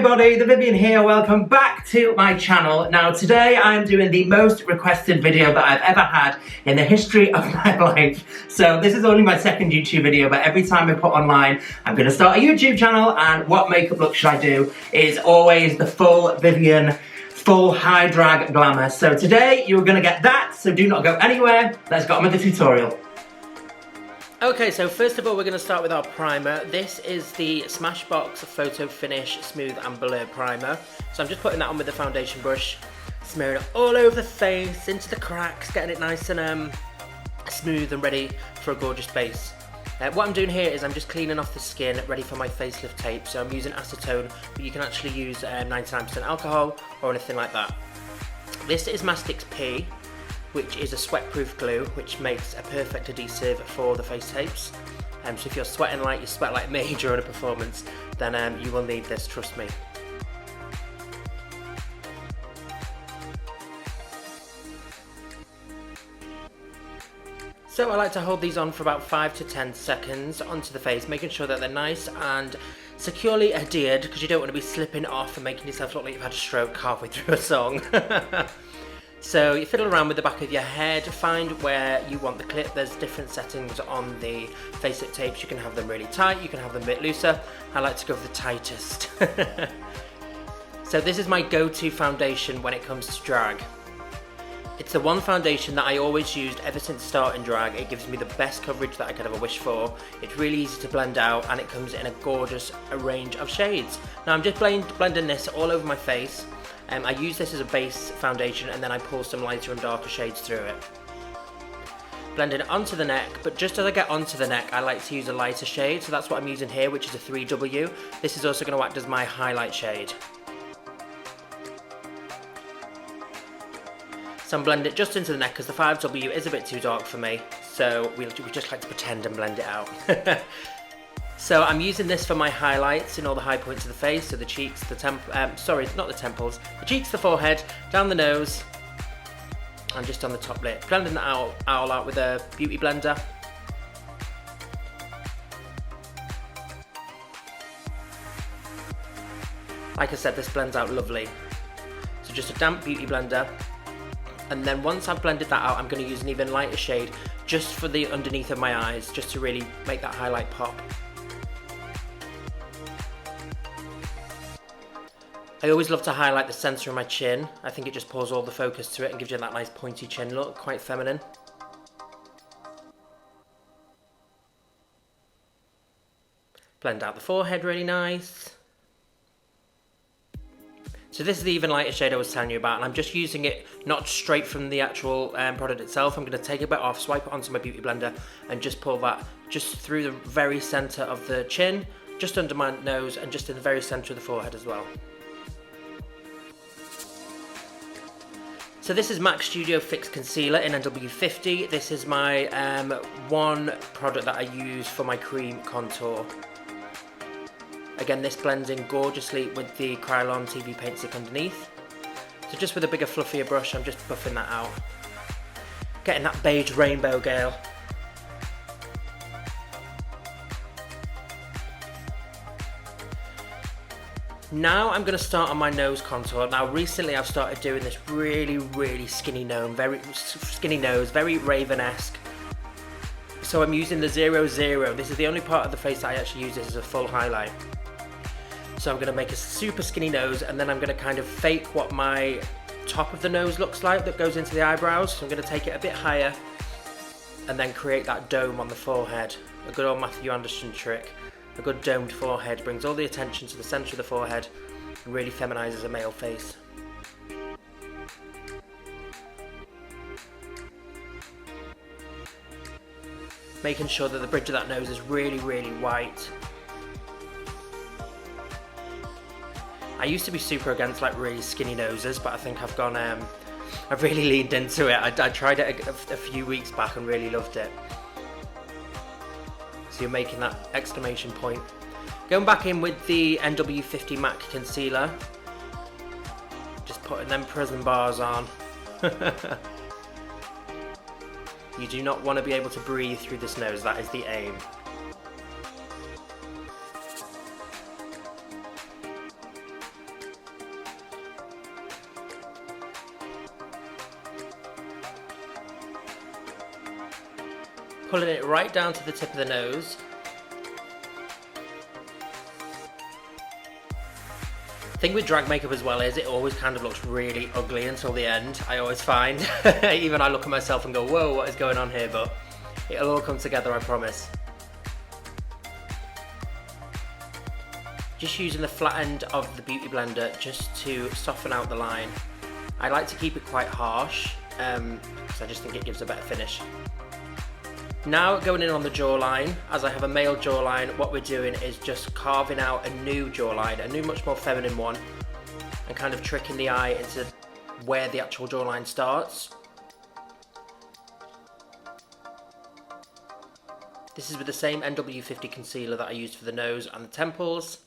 everybody, the Vivienne here, welcome back to my channel. Now today I'm doing the most requested video that I've ever had in the history of my life. So this is only my second YouTube video, but every time I put online, I'm going to start a YouTube channel, and what makeup look should I do is always the full Vivienne, full high drag glamour. So today you're going to get that, so do not go anywhere. Let's get on with the tutorial. Okay, so first of all we're going to start with our primer. This is the Smashbox Photo Finish Smooth and Blur Primer. So I'm just putting that on with the foundation brush, smearing it all over the face, into the cracks, getting it nice and smooth and ready for a gorgeous base. What I'm doing here is I'm just cleaning off the skin, ready for my facelift tape. So I'm using acetone, but you can actually use 99% alcohol or anything like that. This is Mastix P, which is a sweat-proof glue, which makes a perfect adhesive for the face tapes. So if you're sweating like you sweat like me during a performance, then you will need this, trust me. So I like to hold these on for about 5 to 10 seconds onto the face, making sure that they're nice and securely adhered, because you don't want to be slipping off and making yourself look like you've had a stroke halfway through a song. So you fiddle around with the back of your head, find where you want the clip. There's different settings on the facelift tapes. You can have them really tight, you can have them a bit looser. I like to go for the tightest. So this is my go-to foundation when it comes to drag. It's the one foundation that I always used ever since starting drag. It gives me the best coverage that I could ever wish for. It's really easy to blend out, and it comes in a gorgeous range of shades. Now I'm just blending this all over my face. I use this as a base foundation, and then I pull some lighter and darker shades through it. Blend it onto the neck, but just as I get onto the neck, I like to use a lighter shade, so that's what I'm using here, which is a 3W. This is also going to act as my highlight shade. So I'm blending it just into the neck, because the 5W is a bit too dark for me, so we just like to pretend and blend it out. So I'm using this for my highlights in all the high points of the face, so the cheeks, the sorry, not the temples, the cheeks, the forehead, down the nose, and just on the top lip. Blending that owl out with a beauty blender. Like I said, this blends out lovely. So just a damp beauty blender. And then once I've blended that out, I'm going to use an even lighter shade just for the underneath of my eyes, just to really make that highlight pop. I always love to highlight the centre of my chin. I think it just pulls all the focus to it and gives you that nice pointy chin look, quite feminine. Blend out the forehead really nice. So this is the even lighter shade I was telling you about, and I'm just using it not straight from the actual product itself. I'm going to take a bit off, swipe it onto my beauty blender, and just pull that just through the very centre of the chin, just under my nose, and just in the very centre of the forehead as well. So this is MAC Studio Fix Concealer in NW50. This is my one product that I use for my cream contour. Again, this blends in gorgeously with the Kryolan TV paint stick underneath. So just with a bigger, fluffier brush, I'm just buffing that out. Getting that beige rainbow, girl. Now I'm going to start on my nose contour. Now recently I've started doing this really skinny nose, very Raven-esque. So I'm using the 00. This is the only part of the face that I actually use this as a full highlight. So I'm going to make a super skinny nose, and then I'm going to kind of fake what my top of the nose looks like that goes into the eyebrows. So I'm going to take it a bit higher and then create that dome on the forehead. A good old Matthew Anderson trick. A good domed forehead brings all the attention to the centre of the forehead and really feminises a male face. Making sure that the bridge of that nose is really white. I used to be super against like really skinny noses, but I think I've gone, I've really leaned into it. I tried it a few weeks back and really loved it. So you're making that exclamation point. Going back in with the NW50 MAC Concealer. Just putting them prism bars on. You do not want to be able to breathe through this nose, that is the aim. pulling it right down to the tip of the nose. The thing with drag makeup as well is it always kind of looks really ugly until the end, I always find. Even I look at myself and go, whoa, what is going on here? But it'll all come together, I promise. Just using the flat end of the Beauty Blender just to soften out the line. I like to keep it quite harsh, because I just think it gives a better finish. Now going in on the jawline, as I have a male jawline, what we're doing is just carving out a new jawline, a new much more feminine one, and kind of tricking the eye into where the actual jawline starts. This is with the same NW50 concealer that I used for the nose and the temples.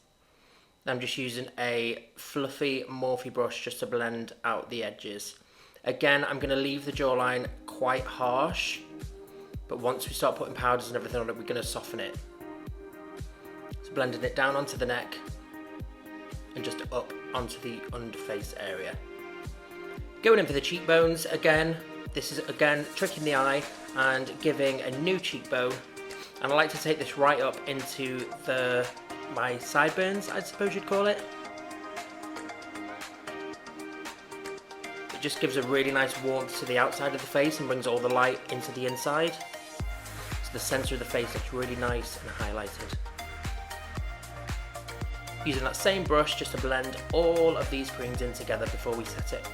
I'm just using a fluffy Morphe brush just to blend out the edges. Again, I'm going to leave the jawline quite harsh, but once we start putting powders and everything on it, we're going to soften it. So blending it down onto the neck and just up onto the underface area. Going in for the cheekbones again. This is again tricking the eye and giving a new cheekbone. And I like to take this right up into my sideburns, I suppose you'd call it. It just gives a really nice warmth to the outside of the face and brings all the light into the inside. So the centre of the face looks really nice and highlighted. Using that same brush just to blend all of these creams in together before we set it.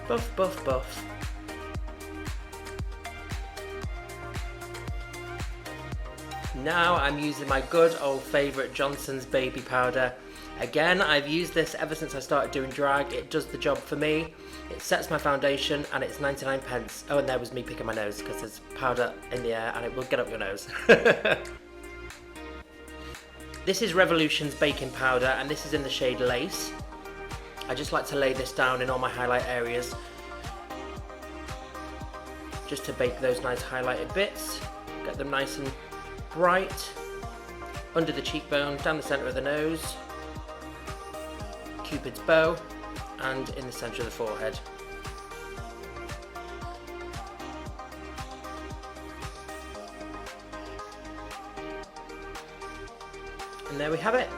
Buff, buff, buff. Now I'm using my good old favourite Johnson's baby powder. Again, I've used this ever since I started doing drag. It does the job for me. It sets my foundation and it's 99 pence. Oh, and there was me picking my nose because there's powder in the air and it will get up your nose. This is Revolution's baking powder and this is in the shade Lace. I just like to lay this down in all my highlight areas just to bake those nice highlighted bits, get them nice and bright, under the cheekbone, down the centre of the nose, Cupid's bow, and in the centre of the forehead. And there we have it.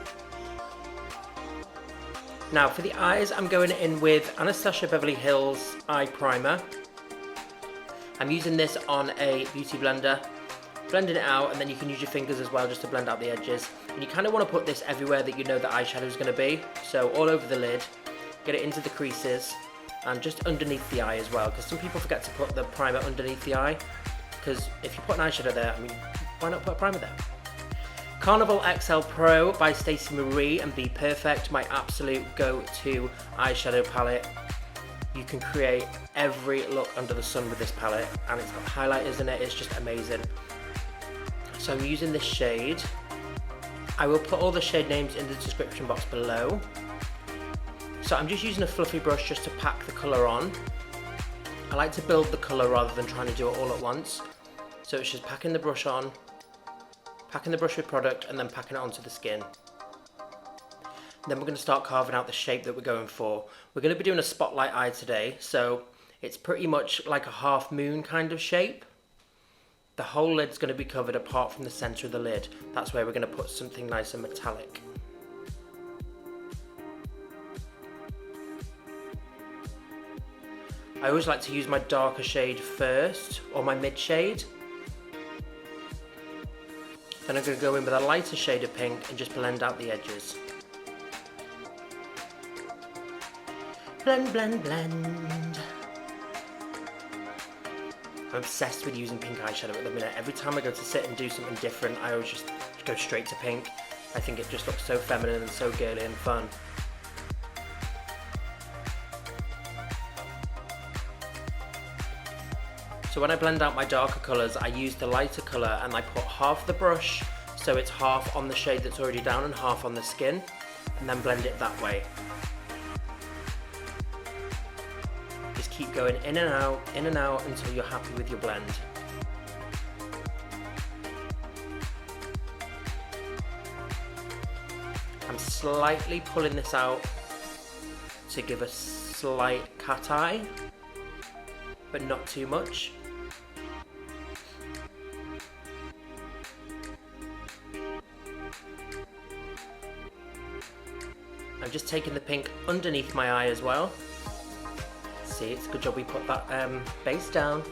Now for the eyes, I'm going in with Anastacia Beverly Hills Eye Primer. I'm using this on a beauty blender, blending it out, and then you can use your fingers as well just to blend out the edges. And you kind of want to put this everywhere that you know the eyeshadow is going to be. So all over the lid, get it into the creases, and just underneath the eye as well, because some people forget to put the primer underneath the eye, because if you put an eyeshadow there, I mean, why not put a primer there? Carnival XL Pro by Stacey Marie and Bperfect, my absolute go-to eyeshadow palette. You can create every look under the sun with this palette, and it's got highlighters in it, it's just amazing. So I'm using this shade. I will put all the shade names in the description box below. So I'm just using a fluffy brush just to pack the colour on. I like to build the colour rather than trying to do it all at once. So it's just packing the brush on, packing the brush with product, and then packing it onto the skin. Then we're going to start carving out the shape that we're going for. We're going to be doing a spotlight eye today, so it's pretty much like a half moon kind of shape. The whole lid's going to be covered apart from the centre of the lid. That's where we're going to put something nice and metallic. I always like to use my darker shade first, or my mid shade. Then I'm going to go in with a lighter shade of pink and just blend out the edges. Blend, blend, blend. I'm obsessed with using pink eyeshadow at the minute. Every time I go to sit and do something different, I always just go straight to pink. I think it just looks so feminine and so girly and fun. So when I blend out my darker colours, I use the lighter colour and I put half the brush, so it's half on the shade that's already down and half on the skin, and then blend it that way. Just keep going in and out until you're happy with your blend. slightly pulling this out to give a slight cat eye, but not too much. I'm just taking the pink underneath my eye as well. See, it's a good job we put that base down.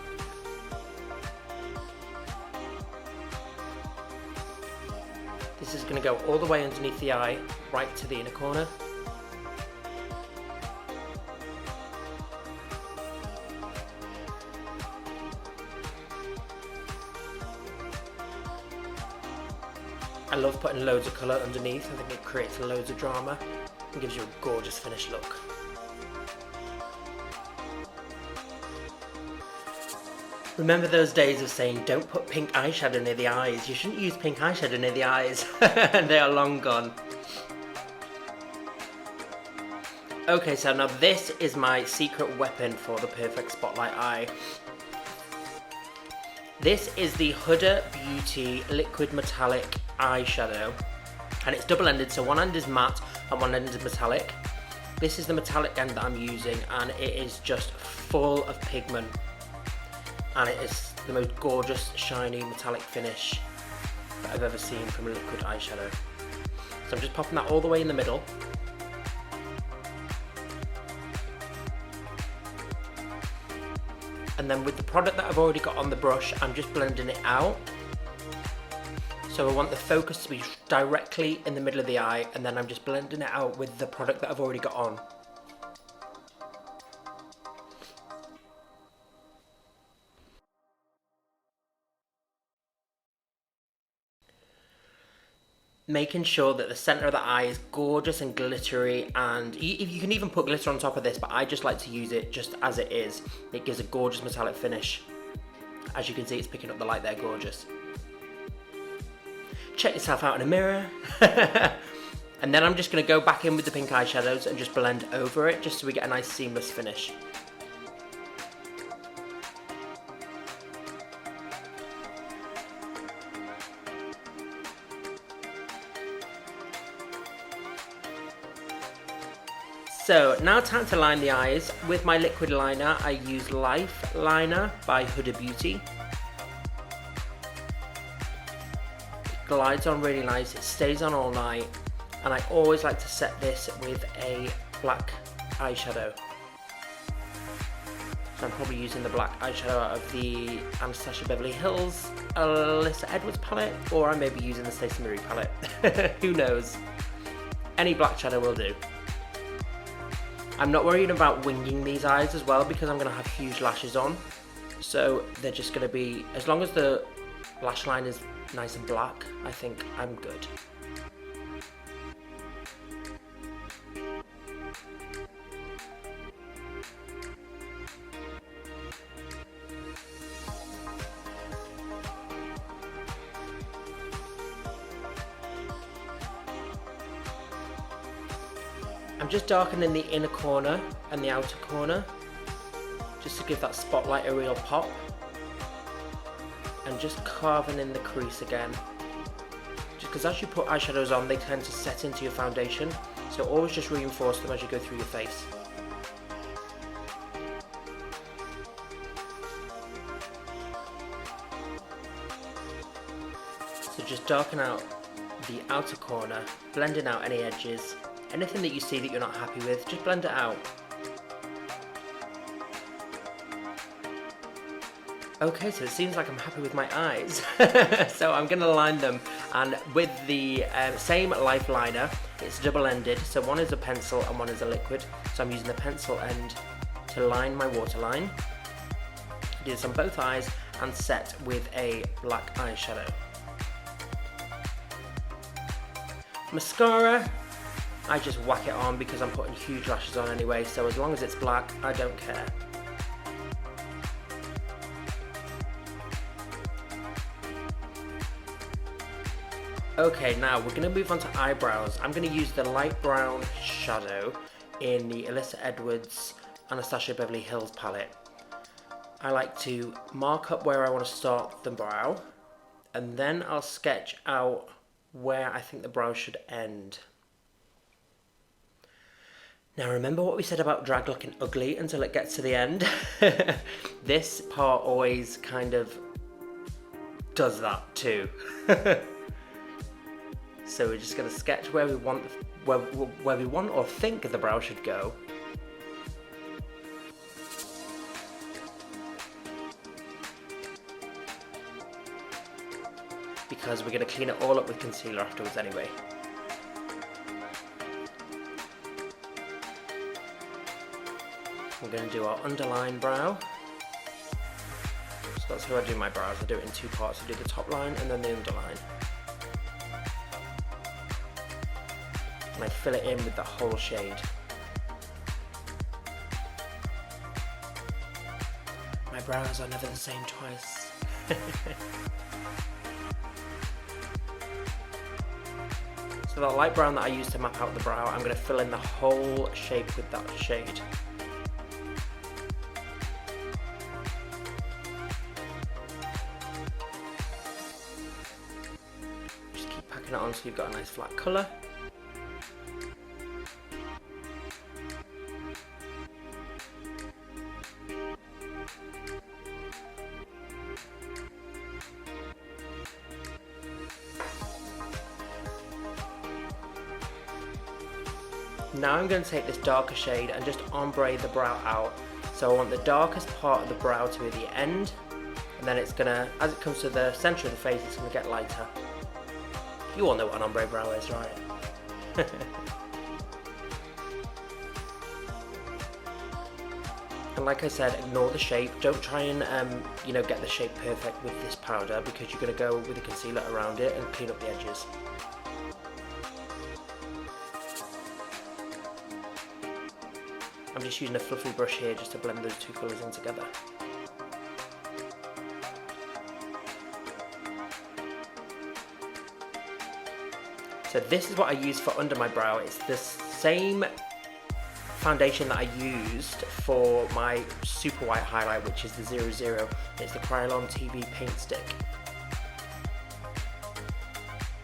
This is going to go all the way underneath the eye, right to the inner corner. I love putting loads of colour underneath. I think it creates loads of drama and gives you a gorgeous finished look. Remember those days of saying don't put pink eyeshadow near the eyes? You shouldn't use pink eyeshadow near the eyes. They are long gone. Okay, so now this is my secret weapon for the perfect spotlight eye. This is the Huda Beauty Liquid Metallic eyeshadow, and it's double-ended, so one end is matte and one end is metallic. This is the metallic end that I'm using, and it is just full of pigment, and it is the most gorgeous shiny metallic finish that I've ever seen from a liquid eyeshadow. So I'm just popping that all the way in the middle. And then with the product that I've already got on the brush, I'm just blending it out. So I want the focus to be directly in the middle of the eye, and then I'm just blending it out with the product that I've already got on. Making sure that the center of the eye is gorgeous and glittery, and you can even put glitter on top of this, but I just like to use it just as it is. It gives a gorgeous metallic finish. As you can see, it's picking up the light there, gorgeous. Check yourself out in a mirror. And then I'm just going to go back in with the pink eyeshadows and just blend over it, just so we get a nice seamless finish. So now time to line the eyes. With my liquid liner, I use Life Liner by Huda Beauty. It glides on really nice, it stays on all night, and I always like to set this with a black eyeshadow. So I'm probably using the black eyeshadow out of the Anastacia Beverly Hills Alyssa Edwards palette, or I may be using the Stacey palette. Who knows? Any black shadow will do. I'm not worried about winging these eyes as well, because I'm going to have huge lashes on. So they're just going to be, as long as the lash line is nice and black, I think I'm good. I'm just darkening the inner corner and the outer corner, just to give that spotlight a real pop, and just carving in the crease again, just because as you put eyeshadows on, they tend to set into your foundation, so always just reinforce them as you go through your face. So just darken out the outer corner, blending out any edges. Anything that you see that you're not happy with, just blend it out. Okay, so it seems like I'm happy with my eyes. So I'm going to line them, and with the same Life Liner, it's double-ended, so one is a pencil and one is a liquid. So I'm using the pencil end to line my waterline. Do this on both eyes and set with a black eyeshadow. Mascara, I just whack it on because I'm putting huge lashes on anyway, so as long as it's black, I don't care. Okay, now we're going to move on to eyebrows. I'm going to use the light brown shadow in the Alyssa Edwards Anastacia Beverly Hills palette. I like to mark up where I want to start the brow, and then I'll sketch out where I think the brow should end. Now remember what we said about drag looking ugly until it gets to the end? This part always kind of does that too. So we're just going to sketch where we want or think the brow should go. Because we're going to clean it all up with concealer afterwards anyway. We're going to do our underline brow. So that's how I do my brows. I do it in two parts. I do the top line and then the underline. And I fill it in with the whole shade. My brows are never the same twice. So that light brown that I used to map out the brow, I'm going to fill in the whole shape with that shade. Just keep packing it on so you've got a nice flat colour. Now I'm going to take this darker shade and just ombre the brow out. So I want the darkest part of the brow to be the end, and then it's going to, as it comes to the centre of the face, it's going to get lighter. You all know what an ombre brow is, right? And like I said, ignore the shape. Don't try and you know, get the shape perfect with this powder, because you're going to go with the concealer around it and clean up the edges. I'm just using a fluffy brush here just to blend those two colours in together. So this is what I use for under my brow. It's the same foundation that I used for my super white highlight, which is the 00. It's the Kryolan TV paint stick.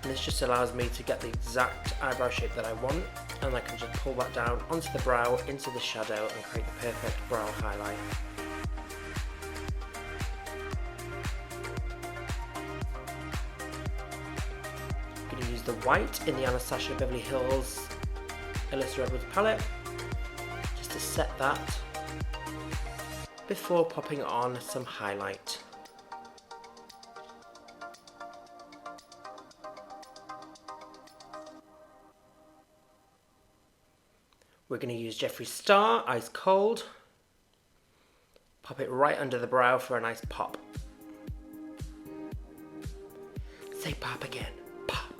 And this just allows me to get the exact eyebrow shape that I want, and I can just pull that down onto the brow, into the shadow, and create the perfect brow highlight. I'm going to use the white in the Anastacia Beverly Hills Alyssa palette, just to set that before popping on some highlight. We're going to use Jeffre's Star, Ice Cold. Pop it right under the brow for a nice pop. Say pop again. Pop.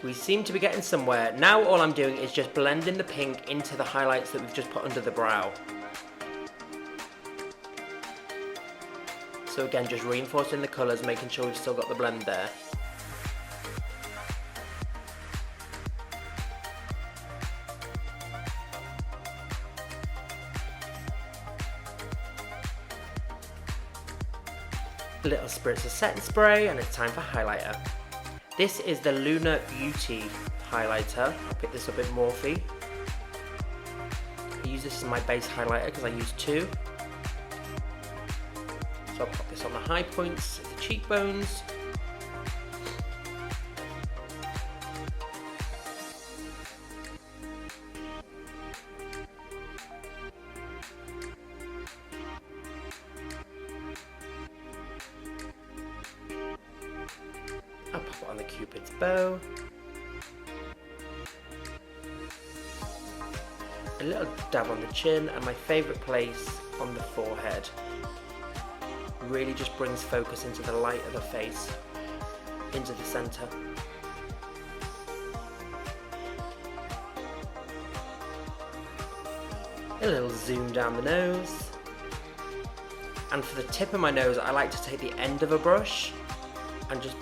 We seem to be getting somewhere. Now all I'm doing is just blending the pink into the highlights that we've just put under the brow. So again, just reinforcing the colours, making sure we've still got the blend there. A little spritz of setting spray, and it's time for highlighter. This is the Lunar Beauty highlighter. I picked this up at Morphe. I use this as my base highlighter because I use two. So I'll pop this on the high points of the cheekbones. I'll pop it on the Cupid's bow. A little dab on the chin, and my favourite place on the forehead. Really just brings focus into the light of the face, into the centre. A little zoom down the nose. And for the tip of my nose, I like to take the end of a brush and just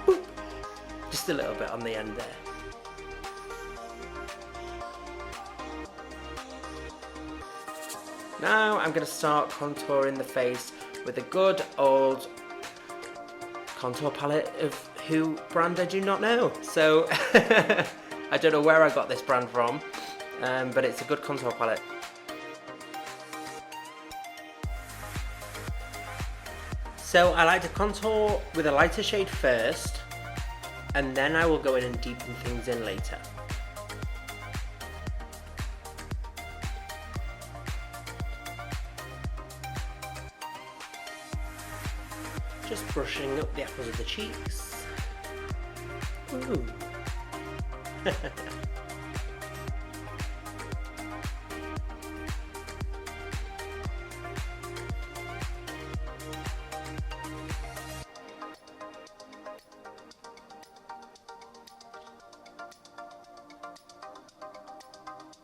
boop, just a little bit on the end there. Now I'm going to start contouring the face with a good old contour palette of who brand I do not know. So I don't know where I got this brand from, but it's a good contour palette. So I like to contour with a lighter shade first, and then I will go in and deepen things in later. Just brushing up the apples of the cheeks. Ooh.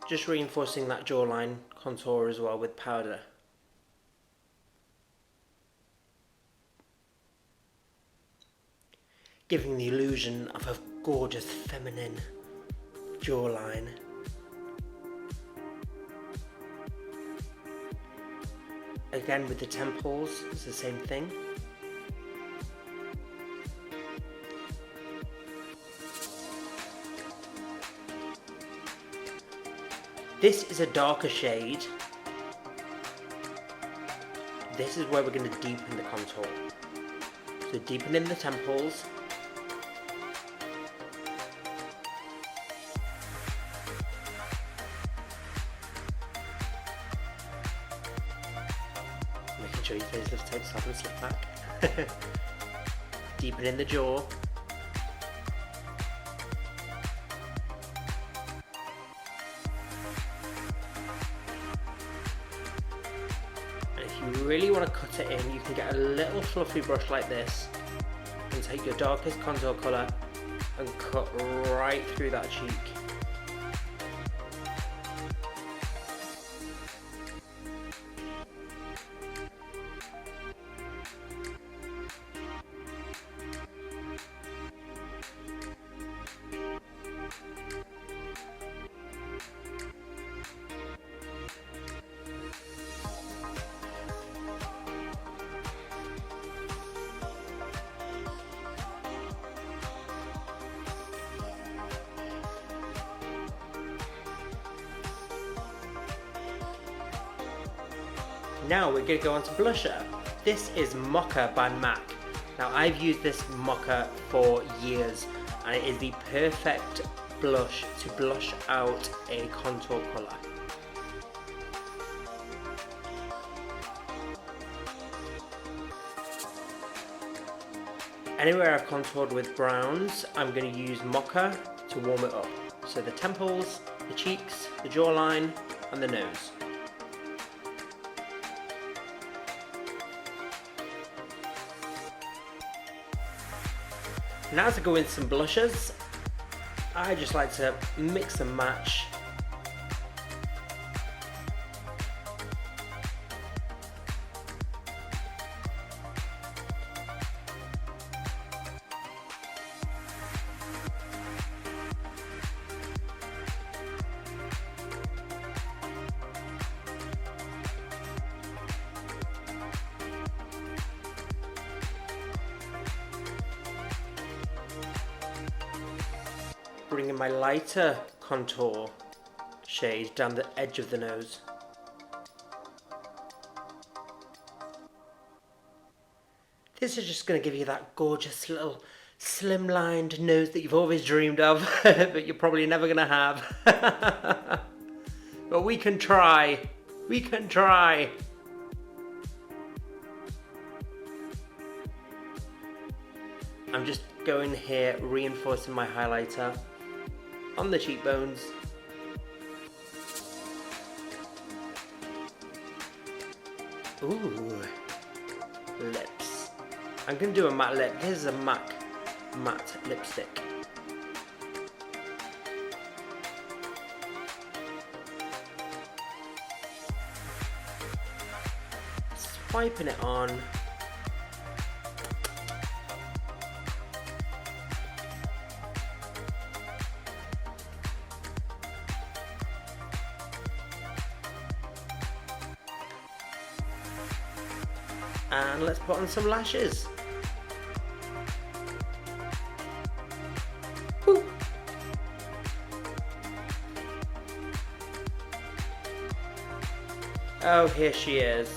Just reinforcing that jawline contour as well with powder. Giving the illusion of a gorgeous feminine jawline. Again with the temples, it's the same thing. This is a darker shade. This is where we're going to deepen the contour. So deepening the temples. Making sure your face lifts out so I can slip back. Deepening the jaw. Really want to cut it in, you can get a little fluffy brush like this and take your darkest contour colour and cut right through that cheek. Now we're going to go on to blusher. This is Mocha by MAC. Now I've used this Mocha for years and it is the perfect blush to blush out a contour colour. Anywhere I've contoured with browns, I'm going to use Mocha to warm it up. So the temples, the cheeks, the jawline and the nose. Now to go in some blushes, I just like to mix and match. Bringing my lighter contour shade down the edge of the nose. This is just going to give you that gorgeous little slimlined nose that you've always dreamed of, but you're probably never going to have. But we can try. We can try. I'm just going here, reinforcing my highlighter on the cheekbones. Ooh, lips. I'm going to do a matte lip. This is a MAC matte lipstick. Swiping it on. And let's put on some lashes. Woo. Oh, here she is.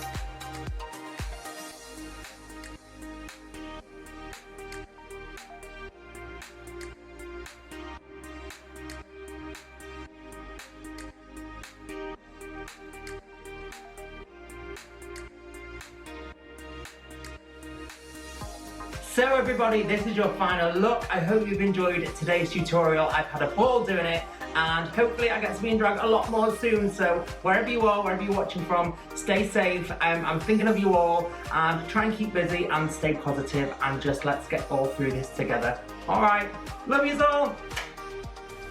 So everybody, this is your final look. I hope you've enjoyed today's tutorial. I've had a ball doing it, and hopefully I get to be in drag a lot more soon. So wherever you are, wherever you're watching from, stay safe. I'm thinking of you all, and try and keep busy and stay positive, and just let's get all through this together. All right, love yous all.